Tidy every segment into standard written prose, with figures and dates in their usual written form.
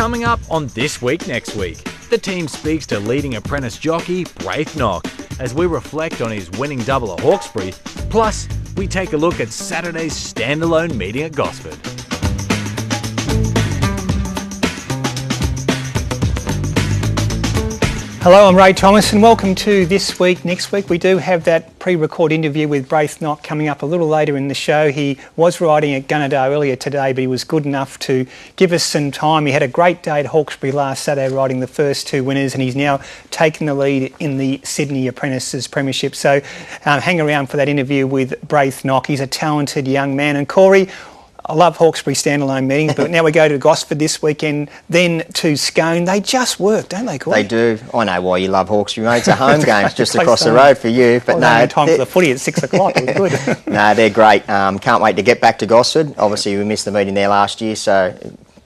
Coming up on This Week Next Week, the team speaks to leading apprentice jockey Braith Nock as we reflect on his winning double at Hawkesbury. Plus, we take a look at Saturday's standalone meeting at Gosford. Hello, I'm Ray Thomas and welcome to This Week Next Week. We do have that pre-record interview with Braith Nock coming up a little later in the show. He was riding at Gunnedah earlier today, but he was good enough to give us some time. He had a great day at Hawkesbury last Saturday riding the first two winners, and he's now taken the lead in the Sydney Apprentices Premiership. So hang around for that interview with Braith Nock. He's a talented young man. And Corey, I love Hawkesbury standalone meetings, but now we go to Gosford this weekend, then to Scone. They just work, don't they, Corey? They do. I know why you love Hawkesbury, mate. It's a home game. It's just across the road for you. But no, time for the footy at 6 o'clock. It was good. No, they're great. Can't wait to get back to Gosford. Obviously, we missed the meeting there last year, so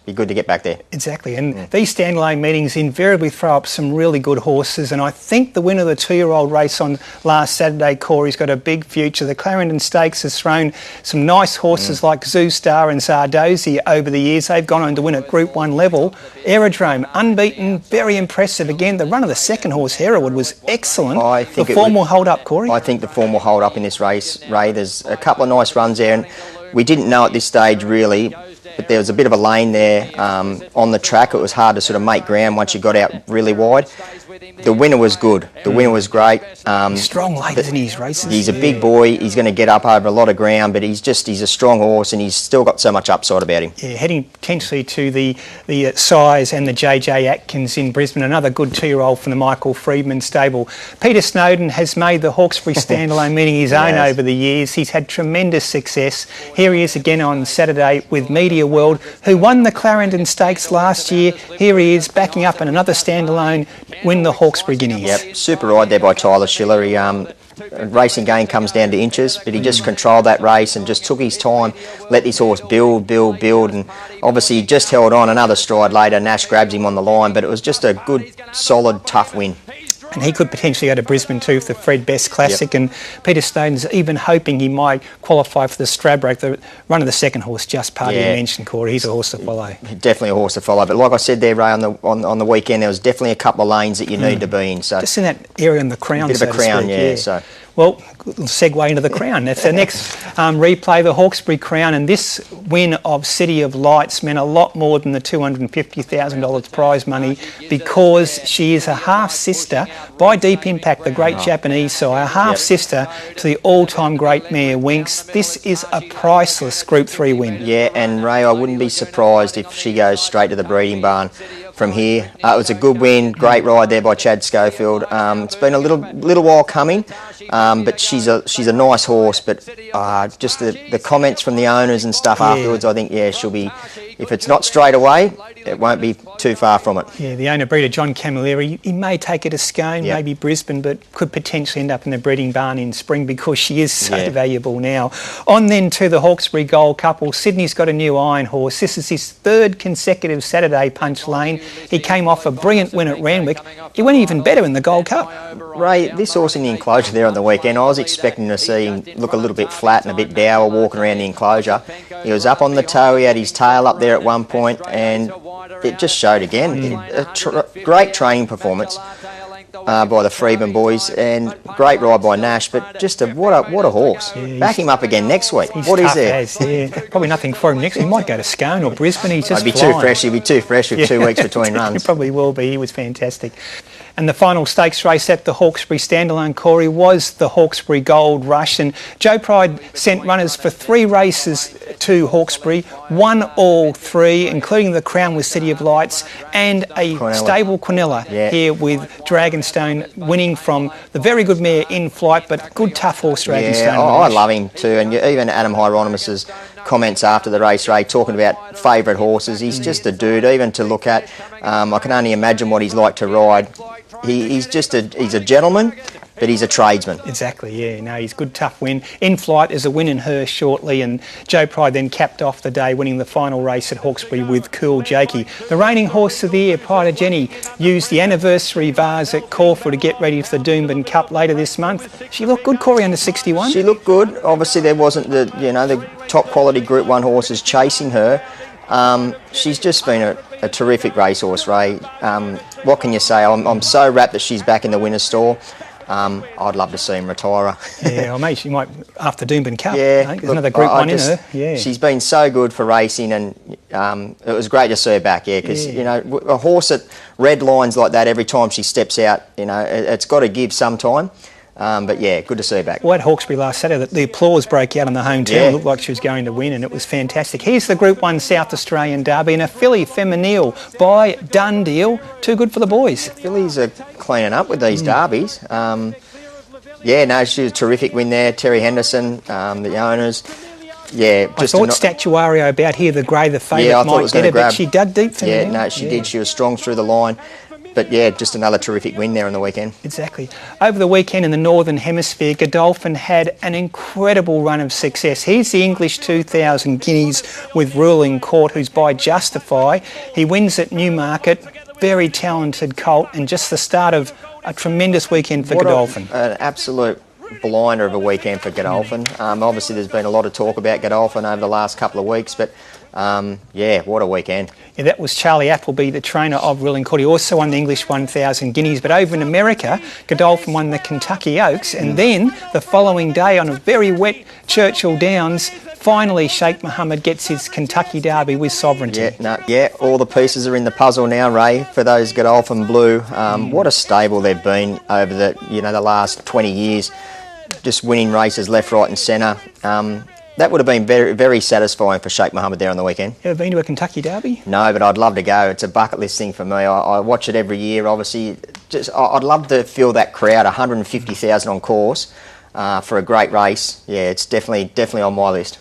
be good to get back there. Exactly, and these standalone meetings invariably throw up some really good horses, and I think the winner of the two-year-old race on last Saturday, Corey's got a big future. The Clarendon Stakes has thrown some nice horses like Zoo Star and Zardozi over the years. They've gone on to win at Group 1 level. Aerodrome, unbeaten, very impressive. Again, the run of the second horse, Hereward, was excellent. I think the form will hold up, Corey? I think the form will hold up in this race, Ray. There's a couple of nice runs there, and we didn't know at this stage really, but there was a bit of a lane there on the track. It was hard to sort of make ground once you got out really wide. The winner was good. The winner was great. He's strong late, isn't he, his races? He's a big boy. He's going to get up over a lot of ground, but he's a strong horse, and he's still got so much upside about him. Yeah, heading potentially to the Size and the JJ Atkins in Brisbane. Another good two-year-old from the Michael Freedman stable. Peter Snowden has made the Hawkesbury standalone meeting his own over the years. He's had tremendous success. Here he is again on Saturday with Media World, who won the Clarendon Stakes last year. Here he is backing up in another standalone win the Hawkesbury Guineas. Yep, super ride there by Tyler Schiller. Racing game comes down to inches, but he just controlled that race and just took his time, let this horse build, and obviously he just held on. Another stride later, Nash grabs him on the line, but it was just a good, solid, tough win. And he could potentially go to Brisbane too for the Fred Best Classic. And Peter Snowden's even hoping he might qualify for the Stradbroke. The run of the second horse, Just Party, you mentioned, Corey. He's a horse to follow. Definitely a horse to follow. But like I said there, Ray, on the weekend, there was definitely a couple of lanes that you need to be in. So just in that area in the Crown, a bit of a crown, yeah. So. Well, segue into the Crown. That's the next replay, the Hawkesbury Crown, and this win of City of Lights meant a lot more than the $250,000 prize money because she is a half-sister by Deep Impact, the great Japanese sire, half-sister to the all-time great mare Winx. This is a priceless Group 3 win. Yeah, and Ray, I wouldn't be surprised if she goes straight to the breeding barn from here. It was a good win, great ride there by Chad Schofield. It's been a little while coming, but she's a nice horse. But just the comments from the owners and stuff afterwards, I think she'll be. If it's not straight away, it won't be too far from it. Yeah, the owner breeder John Camilleri, he may take it to Scone, maybe Brisbane, but could potentially end up in the breeding barn in spring because she is so valuable now. On then to the Hawkesbury Gold Couple. Sydney's got a new iron horse. This is his third consecutive Saturday Punch Lane. He came off a brilliant win at Randwick. He went even better in the Gold Cup. Ray, this horse in the enclosure there on the weekend, I was expecting to see him look a little bit flat and a bit dour walking around the enclosure. He was up on the toe, he had his tail up there at one point, and it just showed again. A great training performance by the Freedman boys, and great ride by Nash, but just what a horse. Back him up again next week. What is there? Probably nothing for him next week. He might go to Scone or Brisbane. He's just He'd be too fresh with 2 weeks between runs. He probably will be. He was fantastic. And the final stakes race at the Hawkesbury Standalone, Corey, was the Hawkesbury Gold Rush. And Joe Pride sent runners for 3 races to Hawkesbury, won all 3, including the Crown with City of Lights, and a stable Quinella here with Dragonstone, winning from the very good mare In Flight, but good tough horse Dragonstone. Yeah, I love him too. And even Adam Hieronymus's comments after the race, Ray, talking about favourite horses. He's just a dude, even to look at. I can only imagine what he's like to ride. He's a gentleman, but he's a tradesman. Exactly, yeah. No, he's good, tough win. In Flight is a win in her shortly, and Joe Pride then capped off the day, winning the final race at Hawkesbury with Cool Jakey. The reigning horse of the year, Pride of Jenny, used the anniversary vase at Caulfield to get ready for the Doomben Cup later this month. She looked good, Corey, under 61. She looked good. Obviously, there wasn't the top quality Group 1 horses chasing her. She's just been a a terrific racehorse, Ray. What can you say? I'm so rapt that she's back in the winner's stall. I'd love to see him retire her. Yeah, well, maybe she might after Doomben Cup. Yeah, I think there's another Group 1 in her. Yeah, she's been so good for racing, and it was great to see her back. Yeah, because you know, a horse that red lines like that every time she steps out, you know, it's got to give some time. But yeah, good to see her back. Well, at Hawkesbury last Saturday, the applause broke out on the home team. It looked like she was going to win, and it was fantastic. Here's the Group 1 South Australian Derby, and a filly feminile by Done Deal. Too good for the boys. Fillies are cleaning up with these derbies. Yeah, no, she was a terrific win there. Terry Henderson, the owners. Yeah, I thought Statuario about here, the grey, the favourite might get her, but she dug deep for me. Yeah, no, she did. She was strong through the line. But yeah, just another terrific win there on the weekend. Exactly. Over the weekend in the Northern Hemisphere, Godolphin had an incredible run of success. Here's the English 2000 Guineas with Ruling Court, who's by Justify. He wins at Newmarket. Very talented colt, and just the start of a tremendous weekend for Godolphin. An absolute blinder of a weekend for Godolphin. Obviously, there's been a lot of talk about Godolphin over the last couple of weeks, but yeah, what a weekend. Yeah, that was Charlie Appleby, the trainer of Ruling Court. He also won the English 1000 Guineas, but over in America, Godolphin won the Kentucky Oaks, and then the following day on a very wet Churchill Downs, finally Sheikh Mohammed gets his Kentucky Derby with Sovereignty. Yeah, all the pieces are in the puzzle now, Ray, for those Godolphin Blue. What a stable they've been over the last 20 years, just winning races left, right and centre. That would have been very, very satisfying for Sheikh Mohammed there on the weekend. Ever been to a Kentucky Derby? No, but I'd love to go. It's a bucket list thing for me. I watch it every year, obviously. I'd love to feel that crowd, 150,000 on course, for a great race. Yeah, it's definitely on my list.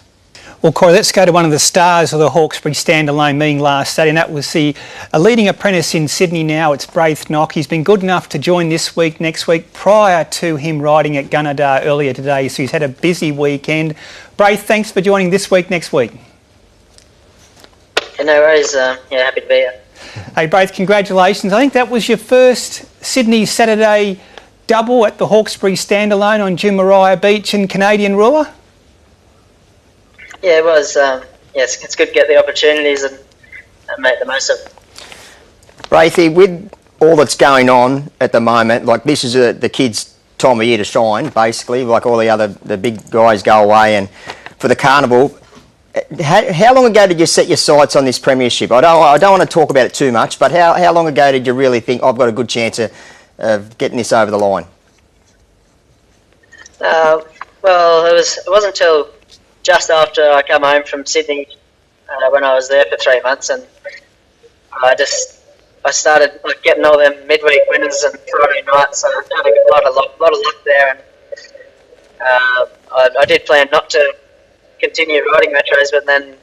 Well, Corey, let's go to one of the stars of the Hawkesbury standalone meeting last Saturday, and that was a leading apprentice in Sydney now. It's Braith Nock. He's been good enough to join this week, next week, prior to him riding at Gunnedah earlier today, so he's had a busy weekend. Braith, thanks for joining this week, next week. Yeah, no worries. Happy to be here. Hey, Braith, congratulations. I think that was your first Sydney Saturday double at the Hawkesbury standalone on Jumeirah Beach and Canadian Ruler. Yeah, it was. It's good to get the opportunities and make the most of it. Braithy, with all that's going on at the moment, like this is the kids' time of year to shine, basically, like all the big guys go away, and for the carnival, how long ago did you set your sights on this premiership? I don't want to talk about it too much, but how long ago did you really think I've got a good chance of getting this over the line? Well, it wasn't until just after I come home from Sydney when I was there for 3 months, and I started getting all them midweek winners and Friday nights. So I had a lot of luck there, and I did plan not to continue riding metros, but then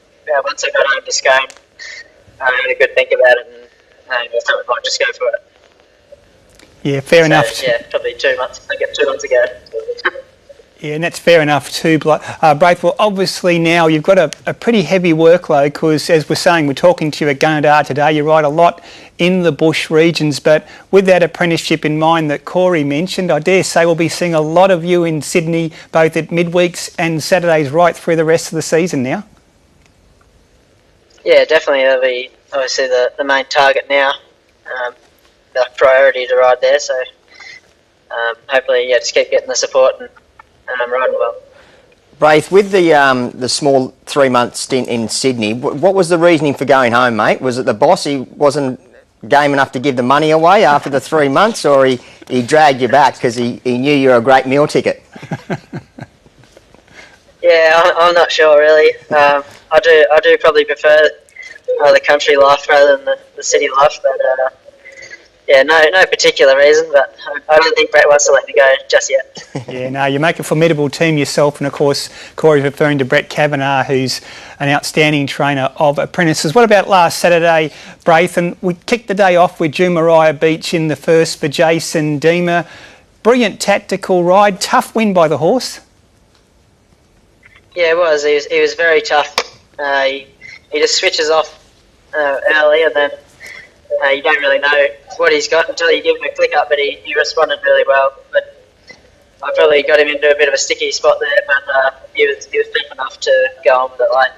once I got home to Scone, I had a good think about it, and I thought I might just go for it. Yeah, fair enough. Yeah, probably 2 months. I get 2 months ago. Yeah, and that's fair enough too, Braith. Well, obviously now you've got a pretty heavy workload because, as we're saying, we're talking to you at Gunnedah today. You ride a lot in the bush regions, but with that apprenticeship in mind that Corey mentioned, I dare say we'll be seeing a lot of you in Sydney, both at midweeks and Saturdays right through the rest of the season now. Yeah, definitely. That'll be obviously the main target now, the priority to ride there. So hopefully, just keep getting the support and I'm riding well. Braith, with the small 3-month stint in Sydney, what was the reasoning for going home, mate? Was it the boss, he wasn't game enough to give the money away after the 3 months, or he dragged you back because he knew you were a great meal ticket? Yeah, I'm not sure really. I do probably prefer the country life rather than the city life, but yeah, no particular reason, but I don't think Brett wants to let me go just yet. Yeah, no, you make a formidable team yourself, and of course Corey's referring to Brett Kavanagh, who's an outstanding trainer of apprentices. What about last Saturday, Braith? And we kicked the day off with Jumeirah Beach in the first for Jason Deemer. Brilliant tactical ride, tough win by the horse. Yeah, it was. He was very tough. He just switches off early, and then you don't really know what he's got until you give him a click up, but he responded really well. But I probably got him into a bit of a sticky spot there, but he was deep enough to go on with it late.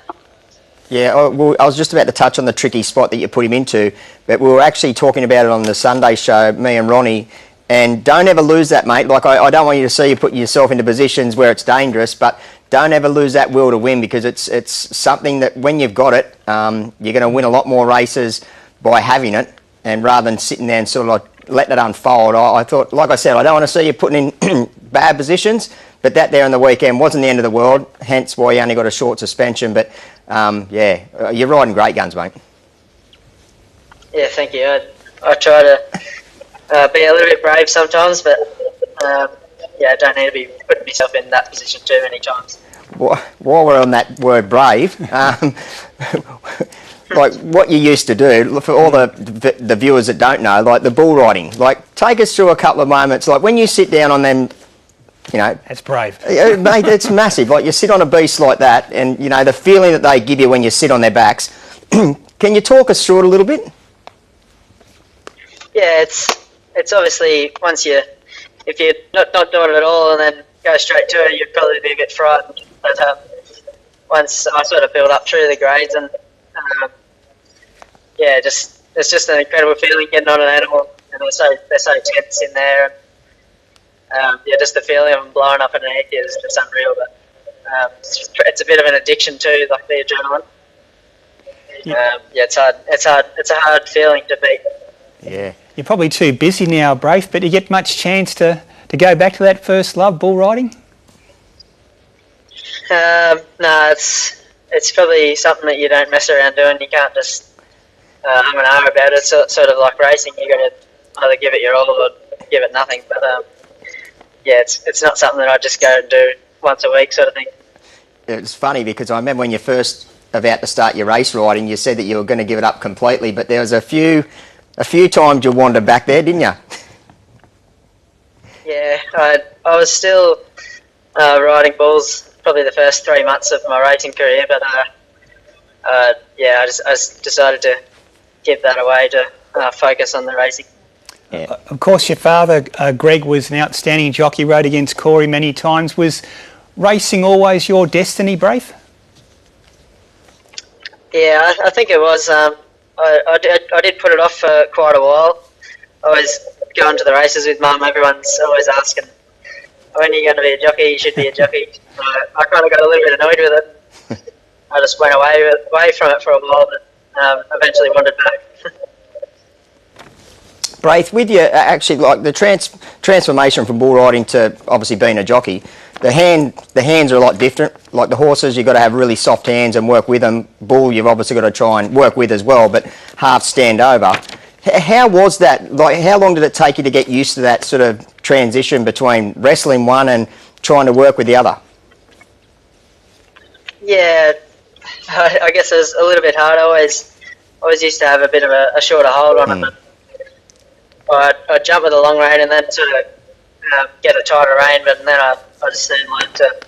Yeah, well, I was just about to touch on the tricky spot that you put him into, but we were actually talking about it on the Sunday show, me and Ronnie, and don't ever lose that, mate. Like, I don't want you to see you put yourself into positions where it's dangerous, but don't ever lose that will to win, because it's something that when you've got it, you're going to win a lot more races by having it, and rather than sitting there and sort of like letting it unfold. I thought, like I said, I don't want to see you putting in bad positions, but that there on the weekend wasn't the end of the world, hence why you only got a short suspension. But yeah, you're riding great guns, mate. Yeah, thank you. I try to be a little bit brave sometimes, but yeah, I don't need to be putting myself in that position too many times. While we're on that word brave, like what you used to do, for all the viewers that don't know, like the bull riding, like take us through a couple of moments, like when you sit down on them, you know. That's brave. Mate, it's massive. Like you sit on a beast like that, and you know, the feeling that they give you when you sit on their backs. Can you talk us through it a little bit? Yeah, it's obviously if you're not doing it at all and then go straight to it, you'd probably be a bit frightened. But once I sort of build up through the grades, and yeah, it's just an incredible feeling getting on an animal, and they're so tense in there. And, yeah, just the feeling of them blowing up an egg is just unreal. But it's a bit of an addiction too, like the adrenaline. Yeah, it's hard. It's a hard feeling to beat. Yeah. You're probably too busy now, Braith, but you get much chance to go back to that first love, bull riding? No, it's probably something that you don't mess around doing. You can't just hum and ah about it. It's sort of like racing. You got to either give it your all or give it nothing. But yeah, it's not something that I just go and do once a week sort of thing. It's funny because I remember when you first about to start your race riding, you said that you were going to give it up completely, but there was a few times you wandered back there, didn't you? Yeah, I was still riding bulls probably the first 3 months of my racing career, but yeah, I just decided to give that away to focus on the racing. Yeah. Of course, your father, Greg, was an outstanding jockey, rode against Corey many times. Was racing always your destiny, Braith? Yeah, I think it was. I did put it off for quite a while. I was going to the races with Mum. Everyone's always asking, when are you going to be a jockey? You should be a jockey. I kind of got a little bit annoyed with it. I just went away from it for a while, but eventually wandered back. Braith, with you, actually, like the transformation from bull riding to obviously being a jockey, the hands are a lot different. Like the horses, you've got to have really soft hands and work with them. Bull, you've obviously got to try and work with as well, but half stand over. How was that? Like, how long did it take you to get used to that sort of transition between wrestling one and trying to work with the other? Yeah, I guess it was a little bit hard. I always used to have a bit of a shorter hold on it. I'd jump with a long rein and then sort of get a tighter rein, but then I just soon learned to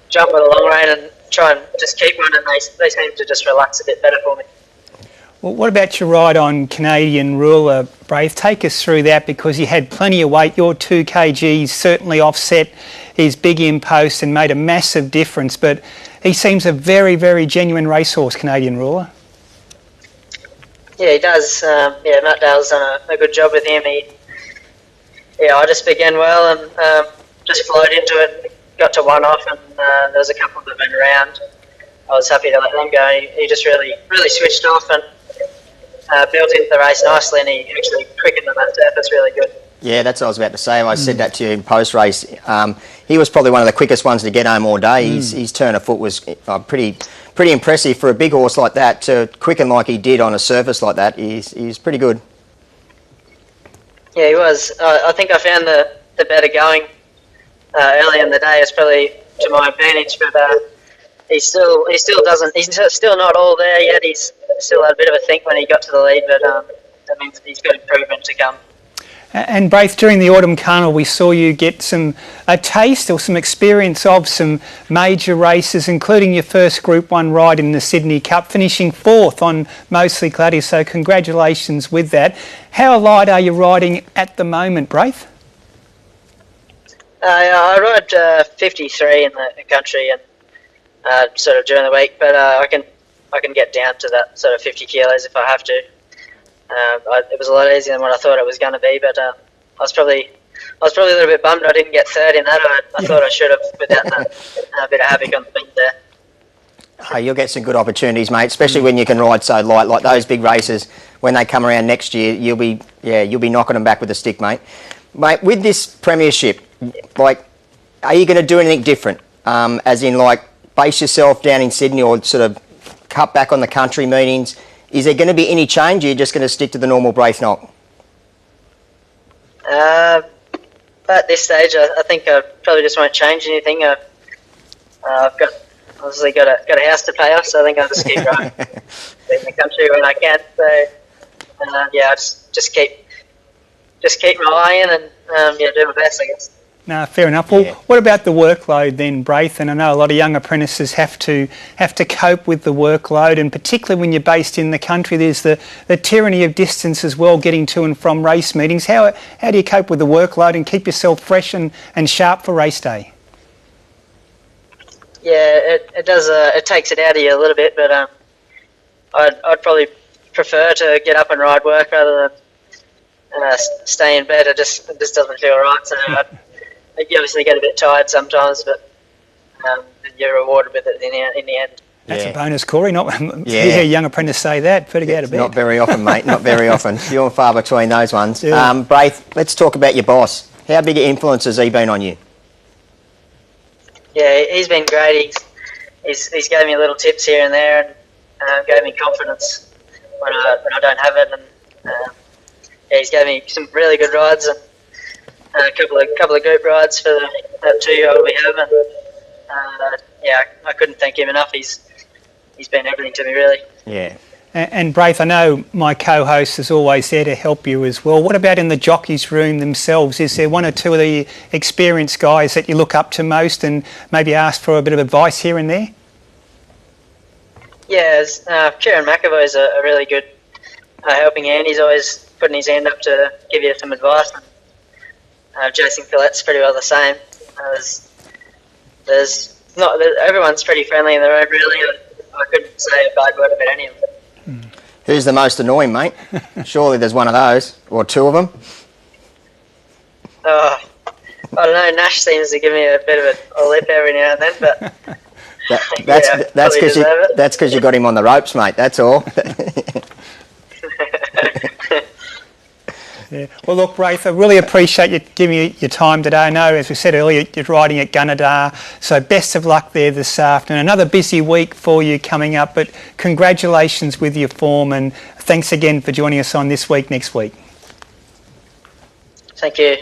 jump with a long rein and try and just keep one, and they seem to just relax a bit better for me. Well, what about your ride on Canadian Ruler, Braith? Take us through that, because you had plenty of weight. Your 2 kgs certainly offset his big impost and made a massive difference, but he seems a very, very genuine racehorse, Canadian Ruler. Yeah, he does. Yeah, Matt Dale's done a good job with him. I just began well and just flowed into it, got to one off, and there was a couple that went around. I was happy to let them go. He just really switched off and built into the race nicely, and he actually quickened on that surface really good. Yeah, that's what I was about to say. I said that to you in post-race. He was probably one of the quickest ones to get home all day. His turn of foot was pretty impressive for a big horse like that to quicken like he did on a surface like that. He's pretty good. Yeah, he was. I think I found the better going early in the day. It's probably to my advantage, but he still doesn't. He's still not all there yet. He's still had a bit of a think when he got to the lead, but that means he's got improvement to come. And Braith, during the Autumn Carnival, we saw you get a taste or some experience of some major races, including your first Group 1 ride in the Sydney Cup, finishing 4th on Mostly Cloudy, so congratulations with that. How light are you riding at the moment, Braith? I ride 53 in the country and sort of during the week, but I I can get down to that sort of 50 kilos if I have to. It was a lot easier than what I thought it was going to be, but I was probably a little bit bummed I didn't get third in that. I thought I should have without that a bit of havoc on the beat there. Oh, you'll get some good opportunities, mate, especially when you can ride so light. Like those big races, when they come around next year, you'll be knocking them back with a stick, mate. Mate, with this premiership, like, are you going to do anything different? As in, like, base yourself down in Sydney or sort of cut back on the country meetings? Is there going to be any change, or are you just going to stick to the normal Braith Nock? At this stage, I think I probably just won't change anything. I've obviously got a house to pay off, so I think I'll just keep riding in the country when I can. So I just keep my eye in and do my best, I guess. No, fair enough. Well, what about the workload then, Braith? And I know a lot of young apprentices have to cope with the workload, and particularly when you're based in the country, there's the tyranny of distance as well, getting to and from race meetings. How do you cope with the workload and keep yourself fresh and sharp for race day? Yeah, it does. It takes it out of you a little bit, but I'd probably prefer to get up and ride work rather than stay in bed. It just doesn't feel right. So you obviously get a bit tired sometimes, but you're rewarded with it in the end. That's a bonus, Corey. Not hear a young apprentice say that. Better get out of bed. Not very often, mate. Not very often. Few and far between those ones. Yeah. Braith, let's talk about your boss. How big an influence has he been on you? Yeah, he's been great. He's gave me little tips here and there, and gave me confidence when I don't have it. And he's gave me some really good rides and a couple of group rides for that 2-year-old we have. And I couldn't thank him enough. He's been everything to me, really. Yeah. And Braith, I know my co-host is always there to help you as well. What about in the jockeys' room themselves? Is there one or two of the experienced guys that you look up to most and maybe ask for a bit of advice here and there? Yeah, Kieran McAvoy's a really good helping hand. He's always putting his hand up to give you some advice. Jason Fillette's pretty well the same. Everyone's pretty friendly in their own, really. I couldn't say a bad word about any of them. Who's the most annoying, mate? Surely there's one of those, or two of them. I don't know. Nash seems to give me a bit of a lip every now and then, but that's because you got him on the ropes, mate. That's all. Yeah. Well, look, Braith, I really appreciate you giving me your time today. I know, as we said earlier, you're riding at Gunnedah, so best of luck there this afternoon. Another busy week for you coming up, but congratulations with your form, and thanks again for joining us on This Week Next Week. Thank you.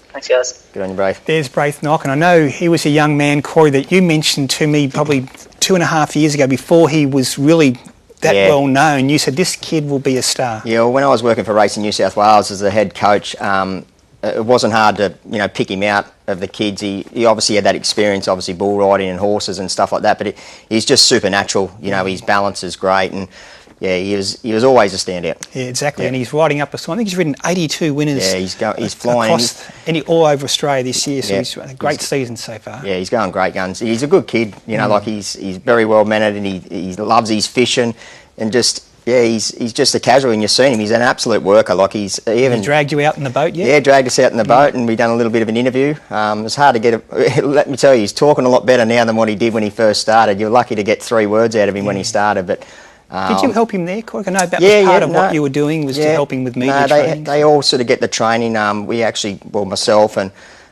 Thanks, guys. Good on you, Braith. There's Braith Nock, and I know he was a young man, Corey, that you mentioned to me probably 2.5 years ago before he was really well known. You said this kid will be a star. Yeah, well, when I was working for Racing New South Wales as the head coach, it wasn't hard to pick him out of the kids. He obviously had that experience, obviously bull riding and horses and stuff like that. But he's just supernatural. His balance is great, and he was always a standout. Yeah, exactly. Yeah. And he's riding up a song. I think he's ridden 82 winners. Yeah, he's flying all over Australia this year. So he's had a great season so far. Yeah, he's going great guns. He's a good kid. Like he's very well mannered, and he loves his fishing, and he's just a casual, and you've seen him. He's an absolute worker. Like he dragged you out in the boat, yeah? Yeah, dragged us out in the boat, and we done a little bit of an interview. It's hard to get let me tell you, he's talking a lot better now than what he did when he first started. You're lucky to get 3 words out of him when he started, but. Did you help him there, Corey? I know that was part of what you were doing was to help him with media training. They all sort of get the training. We actually, myself and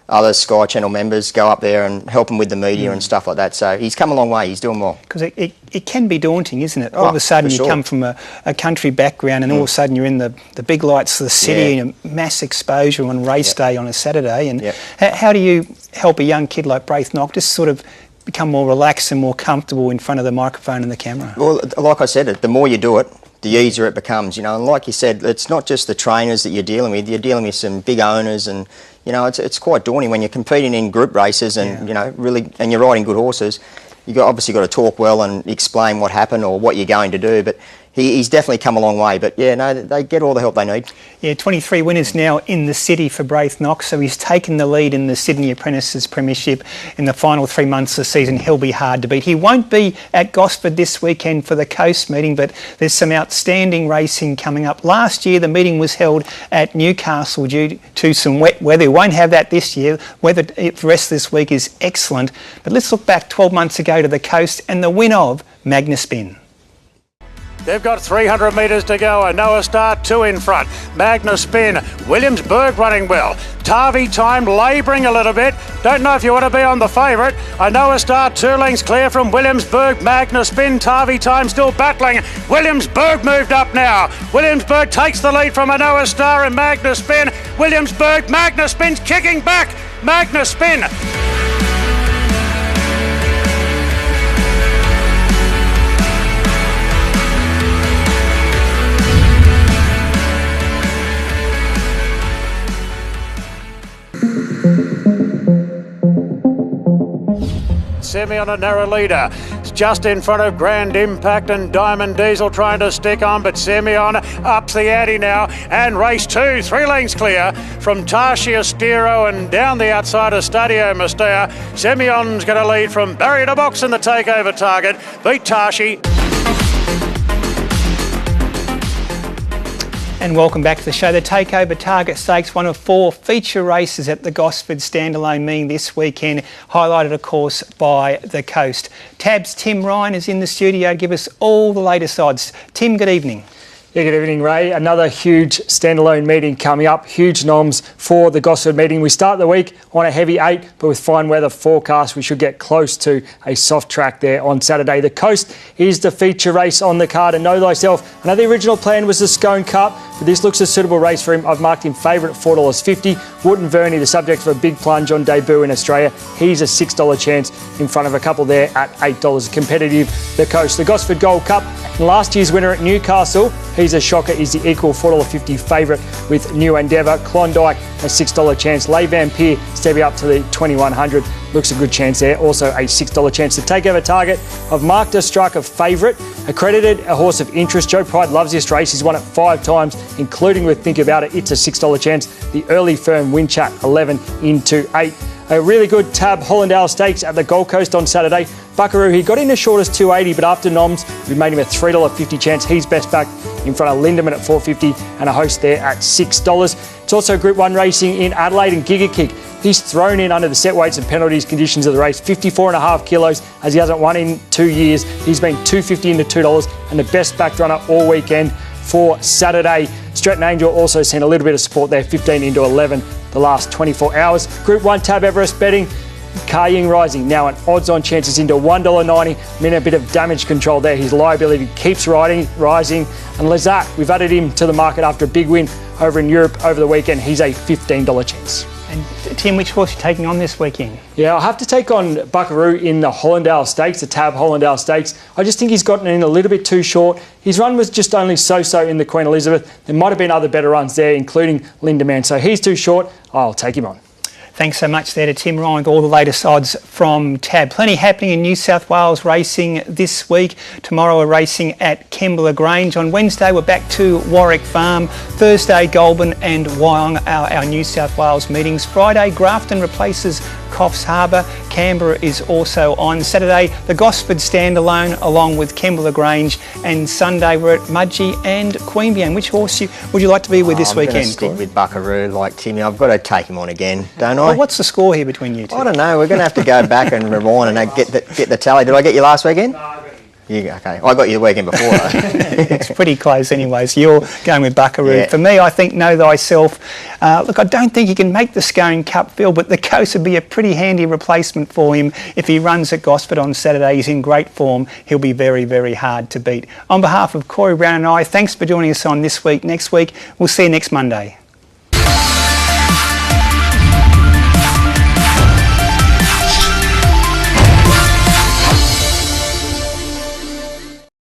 other Sky Channel members go up there and help him with the media and stuff like that. So he's come a long way. He's doing well. Because it can be daunting, isn't it? All of a sudden you come from a country background, and all of a sudden you're in the big lights of the city and a mass exposure on race day on a Saturday. And how do you help a young kid like Braith Nock just sort of become more relaxed and more comfortable in front of the microphone and the camera? Well, like I said, the more you do it, the easier it becomes, And like you said, it's not just the trainers that you're dealing with. You're dealing with some big owners, and it's quite daunting when you're competing in group races, and really, and you're riding good horses. Obviously got to talk well and explain what happened or what you're going to do. But he's definitely come a long way. But yeah, no, they get all the help they need. Yeah, 23 winners now in the city for Braith Nock, so he's taken the lead in the Sydney Apprentices Premiership. In the final 3 months of the season, he'll be hard to beat. He won't be at Gosford this weekend for the Coast meeting, but there's some outstanding racing coming up. Last year, the meeting was held at Newcastle due to some wet weather. We won't have that this year. Weather for the rest of this week is excellent. But let's look back 12 months ago to the Coast and the win of Magnaspin. They've got 300 metres to go. A Noah Star 2 in front. Magnaspin. Williamsburg running well. Tavi Time labouring a little bit. Don't know if you want to be on the favourite. A Noah Star 2 lengths clear from Williamsburg. Magnaspin. Tavi Time still battling. Williamsburg moved up now. Williamsburg takes the lead from a Noah Star and Magnaspin. Williamsburg. Magnaspin's kicking back. Magnaspin. Semi on a narrow leader. It's just in front of Grand Impact and Diamond Diesel trying to stick on, but Semyon ups the ante now. And race 2, 3 lengths clear from Tarshia Stero and down the outside of Stadio Mestea. Semyon's going to lead from barrier to box in the takeover target. Beat Tarshi. And welcome back to the show. The Takeover Target Stakes, one of 4 feature races at the Gosford standalone meeting this weekend, highlighted of course by the Coast. Tab's Tim Ryan is in the studio to give us all the latest odds. Tim, good evening. Yeah, good evening, Ray. Another huge standalone meeting coming up. Huge noms for the Gosford meeting. We start the week on a heavy 8, but with fine weather forecast, we should get close to a soft track there on Saturday. The Coast is the feature race on the card, and know thyself. I know the original plan was the Scone Cup, but this looks a suitable race for him. I've marked him favourite at $4.50. Wooten Verney, the subject of a big plunge on debut in Australia. He's a $6 chance in front of a couple there at $8. Competitive, the Coast. The Gosford Gold Cup, last year's winner at Newcastle. He's a shocker, is the equal $4.50 favourite with New Endeavour. Klondike, a $6 chance. Les Vampire stepping up to the 2100. Looks a good chance there. Also a $6 chance. The takeover target, I've marked a Striker favourite. Accredited, a horse of interest. Joe Pride loves this race. He's won it 5 times, including with Think About It. It's a $6 chance. The early firm win chat 11 into 8. A really good Tab Hollandale Stakes at the Gold Coast on Saturday. Buckaroo, he got in as short as $2.80, but after noms, we made him a $3.50 chance. He's best back in front of Lindemann at $4.50 and a host there at $6. It's also Group 1 racing in Adelaide and Giga Kick. He's thrown in under the set weights and penalties conditions of the race, 54.5 kilos, as he hasn't won in 2 years. He's been $2.50 into $2 and the best backed runner all weekend for Saturday. Stratton Angel also sent a little bit of support there, 15 into 11 the last 24 hours. Group 1 Tab Everest betting. Car Ying Rising now an odds-on chances into $1.90. Mean a bit of damage control there. His liability keeps rising. And Lazat, we've added him to the market after a big win over in Europe over the weekend. He's a $15 chance. And Tim, which horse are you taking on this weekend? Yeah, I'll have to take on Buckaroo in the Hollandale Stakes, the Tab Hollandale Stakes. I just think he's gotten in a little bit too short. His run was just only so-so in the Queen Elizabeth. There might have been other better runs there, including Lindemann. So he's too short. I'll take him on. Thanks so much there to Tim Ryan with all the latest odds from Tab. Plenty happening in New South Wales racing this week. Tomorrow we're racing at Kembla Grange. On Wednesday we're back to Warwick Farm. Thursday Goulburn and Wyong are our New South Wales meetings. Friday Grafton replaces Coffs Harbour. Canberra is also on. Saturday the Gosford standalone along with Kembla Grange, and Sunday we're at Mudgee and Queanbeyan. Which horse would you like to be with this weekend? I'm going to stick with Buckaroo like Timmy. I've got to take him on again, don't I? Well, what's the score here between you two? I don't know. We're going to have to go back and rewind and get the tally. Did I get you last weekend? Okay. I got you the weekend before though. It's pretty close anyways. You're going with Buckaroo. Yeah. For me, I think Know Thyself. Look, I don't think he can make the Scone Cup field, but the Coast would be a pretty handy replacement for him. If he runs at Gosford on Saturday, he's in great form. He'll be very, very hard to beat. On behalf of Corey Brown and I, thanks for joining us on This Week. Next week, we'll see you next Monday.